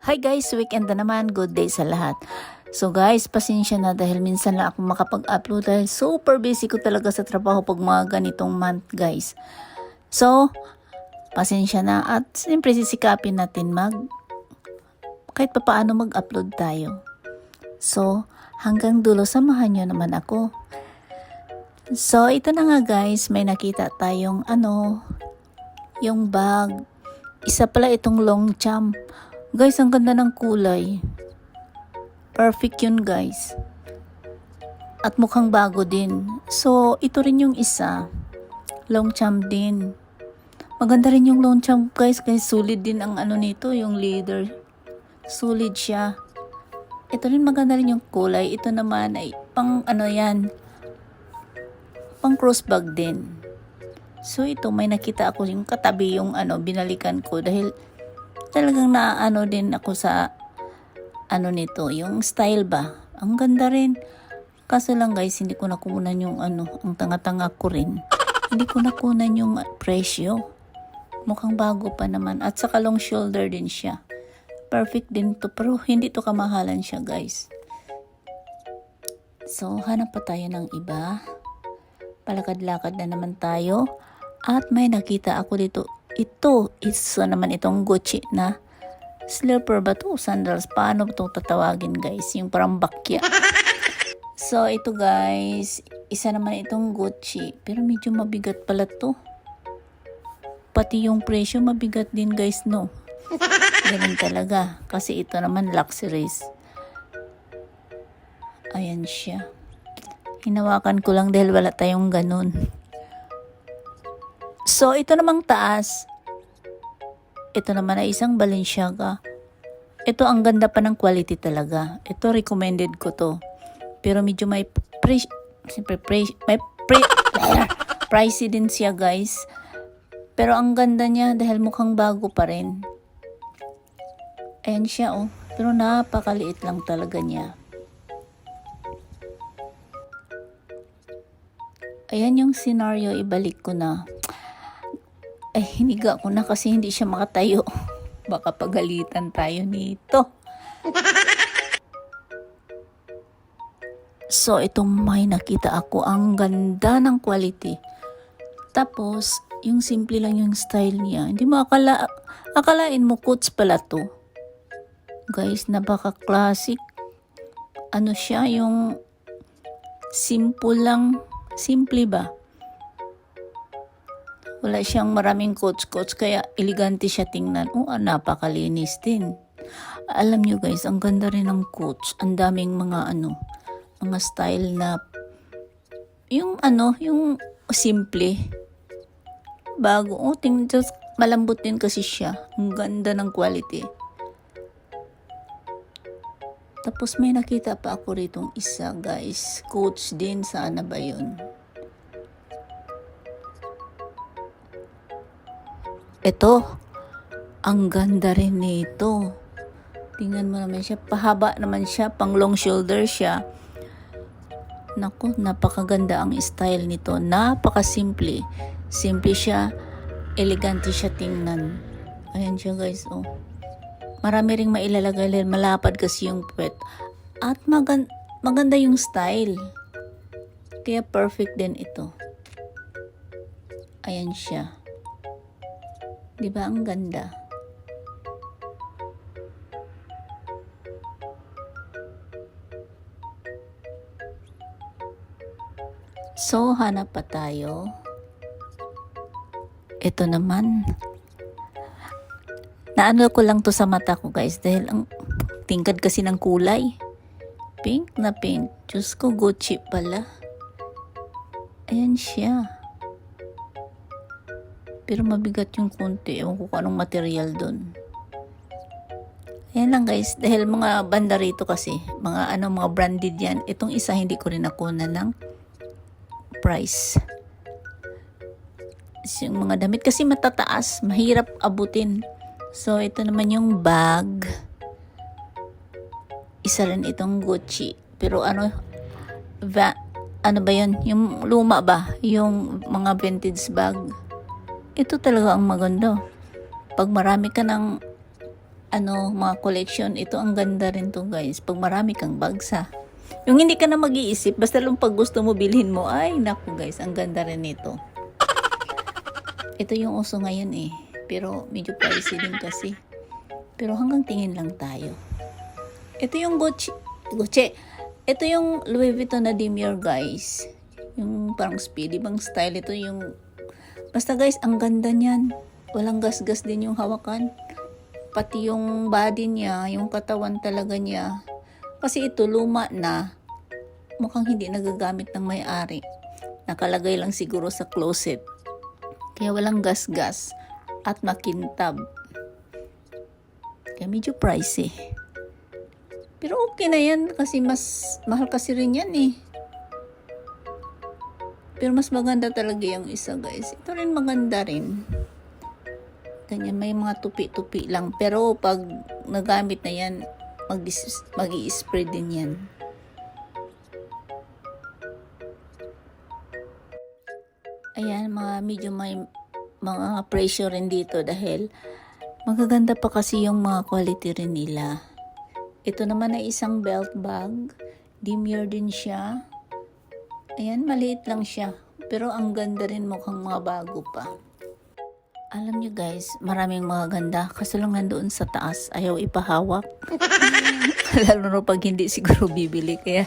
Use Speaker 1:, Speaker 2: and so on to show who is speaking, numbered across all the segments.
Speaker 1: Hi guys, weekend na naman. Good day sa lahat. So guys, pasensya na dahil minsan lang ako makapag-upload dahil super busy ko talaga sa trabaho pag mga ganitong month guys. So, pasensya na at siyempre sisikapin natin kahit pa paano mag-upload tayo. So, hanggang dulo samahan nyo naman ako. So, ito na nga guys, may nakita tayong yung bag. Isa pala itong long jump. Guys, ang ganda ng kulay. Perfect yun guys. At mukhang bago din. So, ito rin yung isa. Long jump din. Maganda rin yung long jump guys. Guys, solid din ang nito, yung leather. Solid siya. Ito rin maganda rin yung kulay. Ito naman ay pang pang crossbag din. So, ito may nakita ako yung katabi yung binalikan ko dahil talagang din ako sa nito, yung style ba. Ang ganda rin. Kaso lang guys, hindi ko nakunan yung ang tanga-tanga ko rin. Hindi ko nakunan yung presyo. Mukhang bago pa naman. At saka long shoulder din siya. Perfect din to. Pero hindi to kamahalan siya guys. So, hanap pa tayo ng iba. Palakad-lakad na naman tayo. At may nakita ako dito. Ito, isa naman itong Gucci na slipper ba to? Sandals. Paano ito tatawagin guys? Yung parang bakya. So, ito guys. Isa naman itong Gucci. Pero medyo mabigat pala to. Pati yung presyo mabigat din guys, no? Ganun talaga. Kasi ito naman luxuries. Ayan siya. Hinawakan ko lang dahil wala tayong ganun. So, ito namang taas. Ito naman ay isang Balenciaga. Ito ang ganda pa ng quality talaga. Ito recommended ko to. Pero medyo may pricey din siya guys. Pero ang ganda niya dahil mukhang bago pa rin. Ayan siya oh. Pero napakaliit lang talaga niya. Ayan yung scenario, ibalik ko na. Ay, hiniga ko na kasi hindi siya makatayo. Baka pagalitan tayo nito. So, itong may nakita ako. Ang ganda ng quality. Tapos, yung simple lang yung style niya. Hindi mo akalain mo Coach pala to. Guys, napaka-classic. Siya, yung simple lang. Simple ba? Wala siyang maraming coach kaya elegante siya tingnan. Napakalinis din. Alam nyo guys, ang ganda rin ng coach. Ang daming mga mga style na yung simple. Bago. Tingnan, just malambot din kasi siya. Ang ganda ng quality. Tapos may nakita pa ako ritong isa guys. Coach din, sana ba yun? Ito, ang ganda rin nito. Tingnan mo naman siya, pahaba naman siya, pang long shoulder siya. Naku, napakaganda ang style nito. Napakasimple. Simple siya, elegante siya tingnan. Ayan siya guys, oh. Marami ring mailalagay, malapad kasi yung puwet. At maganda yung style. Kaya perfect din ito. Ayan siya. Diba ang ganda? So, hanap pa tayo. Ito naman. Naano ko lang to sa mata ko guys dahil ang tingkad kasi ng kulay. Pink na pink. Diyos ko, Gucci pala. Ayan siya. Pero mabigat yung konti. Ewan ko kung anong material doon. Ayan lang guys. Dahil mga banda rito kasi. Mga branded yan. Itong isa hindi ko rin nakuha ng price. Yung mga damit kasi matataas. Mahirap abutin. So ito naman yung bag. Isa rin itong Gucci. Pero ano ba yun? Yung luma ba? Yung mga vintage bag. Ito talaga ang maganda. Pag marami ka ng mga collection. Ito ang ganda rin to guys. Pag marami kang bags ha. Yung hindi ka na mag-iisip, basta lang pag gusto mo bilhin mo, ay naku guys, ang ganda rin nito. Ito yung uso ngayon eh. Pero medyo pricey din kasi. Pero hanggang tingin lang tayo. Ito yung Gucci. Ito yung Louis Vuitton na Demure guys. Yung parang speedy bang style. Ito yung, basta guys, ang ganda niyan. Walang gasgas din yung hawakan. Pati yung body niya, yung katawan talaga niya. Kasi ito luma na. Mukhang hindi nagagamit ng may-ari. Nakalagay lang siguro sa closet. Kaya walang gasgas at makintab. Kaya medyo pricey. Pero okay na yan kasi mas mahal kasi rin yan eh. Pero mas maganda talaga yung isa guys. Ito rin maganda rin. Ganyan, may mga tupi-tupi lang. Pero pag nagamit na yan, mag-i-spray din yan. Ayan, medyo may mga pressure rin dito dahil magaganda pa kasi yung mga quality rin nila. Ito naman ay isang belt bag. Demure din siya. Ayan, maliit lang siya. Pero ang ganda rin, mukhang mga bago pa. Alam nyo guys, maraming mga ganda. Kaso lang nandoon sa taas, ayaw ipahawak. Lalo na pag hindi siguro bibili. Kaya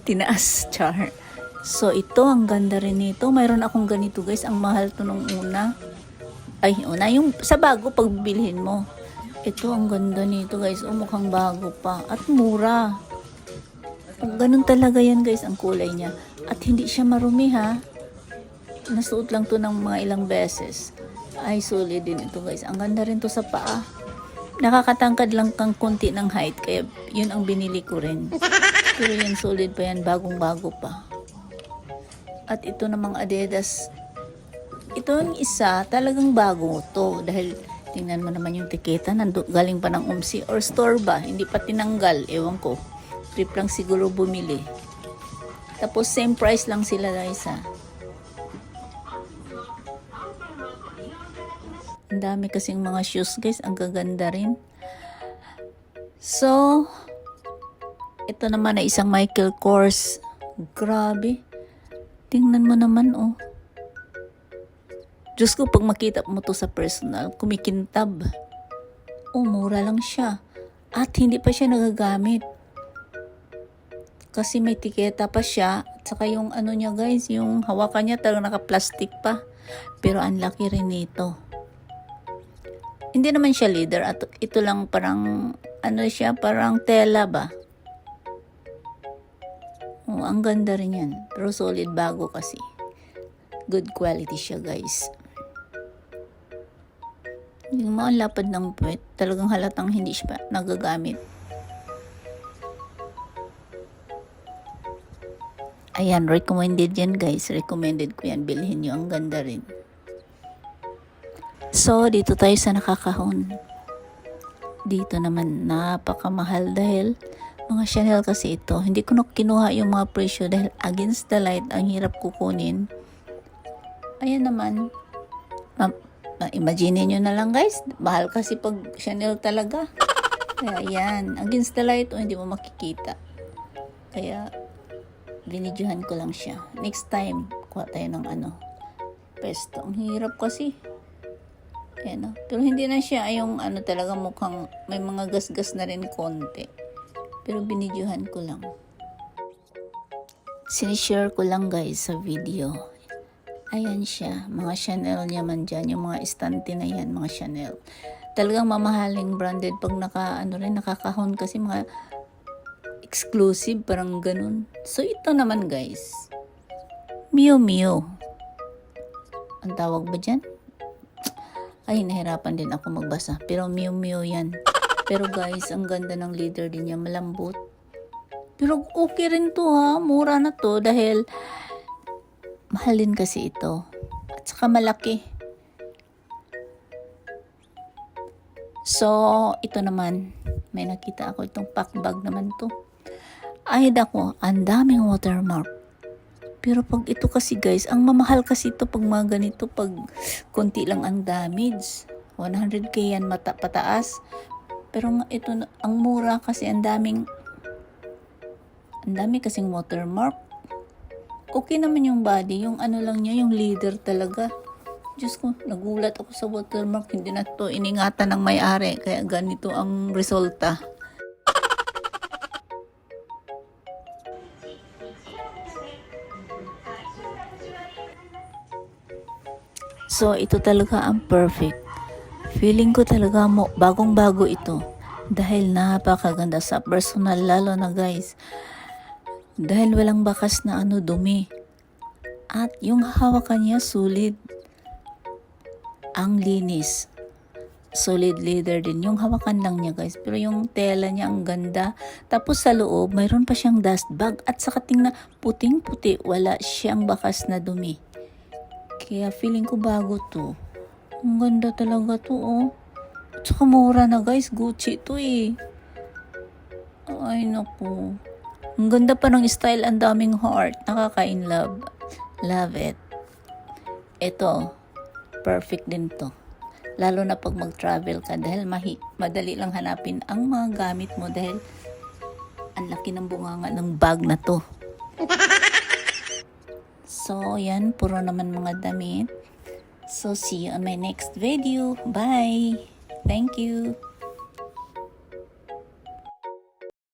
Speaker 1: tinaas, char. So ito, ang ganda rin nito. Mayroon akong ganito guys. Ang mahal to nung una. Yung sa bago pag bibilhin mo. Ito, ang ganda nito guys. Mukhang bago pa. At mura. Ganun talaga yan guys, ang kulay niya. At hindi siya marumi ha. Nasuot lang to ng mga ilang beses. Ay, solid din ito guys. Ang ganda rin to sa paa. Nakakatangkad lang kang konti ng height. Kaya yun ang binili ko rin. Pero yan, solid pa yan. Bagong-bago pa. At ito namang Adidas. Ito yung isa, talagang bago to. Dahil tingnan mo naman yung tiketa. Galing pa ng UMSI or store ba? Hindi pa tinanggal. Ewan ko. Trip lang siguro bumili. Tapos same price lang sila guys ha. Ang dami kasing mga shoes guys. Ang gaganda rin. So, ito naman ay isang Michael Kors. Grabe. Tingnan mo naman oh. Diyos ko, pag makita mo to sa personal, kumikintab. Oh, mura lang siya. At hindi pa siya nagagamit. Kasi may tiketa pa siya. At saka yung ano niya guys, yung hawakan niya talagang naka-plastic pa. Pero ang laki rin nito. Hindi naman siya leather. At ito lang parang, parang tela ba? Oh, ang ganda rin yan. Pero solid, bago kasi. Good quality siya guys. Yung mga lapad ng puwet, talagang halatang hindi siya nagagamit. Ayan, recommended yan guys. Recommended ko yan. Bilhin nyo. Ang ganda rin. So, dito tayo sa nakakahon. Dito naman, napakamahal dahil mga Chanel kasi ito. Hindi ko na kinuha yung mga presyo dahil against the light, ang hirap kukunin. Ayan naman. Imagine nyo na lang guys. Mahal kasi pag Chanel talaga. Kaya ayan. Against the light, hindi mo makikita. Kaya, binidyohan ko lang siya. Next time, kuha tayo ng pesto. Ang hirap kasi. Ayan, pero hindi na siya yung talaga mukhang may mga gasgas na rin konti. Pero binidyohan ko lang. Sinishare ko lang guys sa video. Ayan siya. Mga Chanel niya man dyan. Yung mga estante na yan, mga Chanel. Talagang mamahaling branded pag nakakahon kasi mga exclusive, parang ganun. So ito naman guys. Miu Miu. Ang tawag ba dyan? Ay, nahirapan din ako magbasa. Pero Miu Miu yan. Pero guys, ang ganda ng leather din niya. Malambot. Pero okay rin to ha. Mura na to dahil mahal din kasi ito. At saka malaki. So, ito naman. May nakita ako itong pack bag naman to. Ay, dako. Ang daming watermark. Pero pag ito kasi guys, ang mamahal kasi ito pag mga ganito, pag konti lang ang damage. 100k yan pataas. Pero nga ito, ang mura kasi ang dami kasing watermark. Okay naman yung body, yung ano lang niya, yung leather talaga. Diyos ko, nagulat ako sa watermark. Hindi na to iningatan ng may-ari, kaya ganito ang resulta. So, ito talaga ang perfect. Feeling ko talaga mo, bagong-bago ito. Dahil napakaganda sa personal, lalo na guys. Dahil walang bakas na dumi. At yung hawakan niya sulit. Ang linis. Solid leather din. Yung hawakan lang niya guys. Pero yung tela niya ang ganda. Tapos sa loob, mayroon pa siyang dust bag. At sa tingnan, puting-puti. Wala siyang bakas na dumi. Kaya feeling ko bago to. Ang ganda talaga to, oh. At saka mura na guys. Gucci to eh. Ay naku. Ang ganda pa ng style. Ang daming heart. Nakaka-in-love. Love it. Ito. Perfect din to. Lalo na pag mag-travel ka. Dahil madali lang hanapin ang mga gamit mo. Dahil ang laki ng bunganga ng bag na to. So, yan. Puro naman mga damit. So, see you on my next video. Bye! Thank you!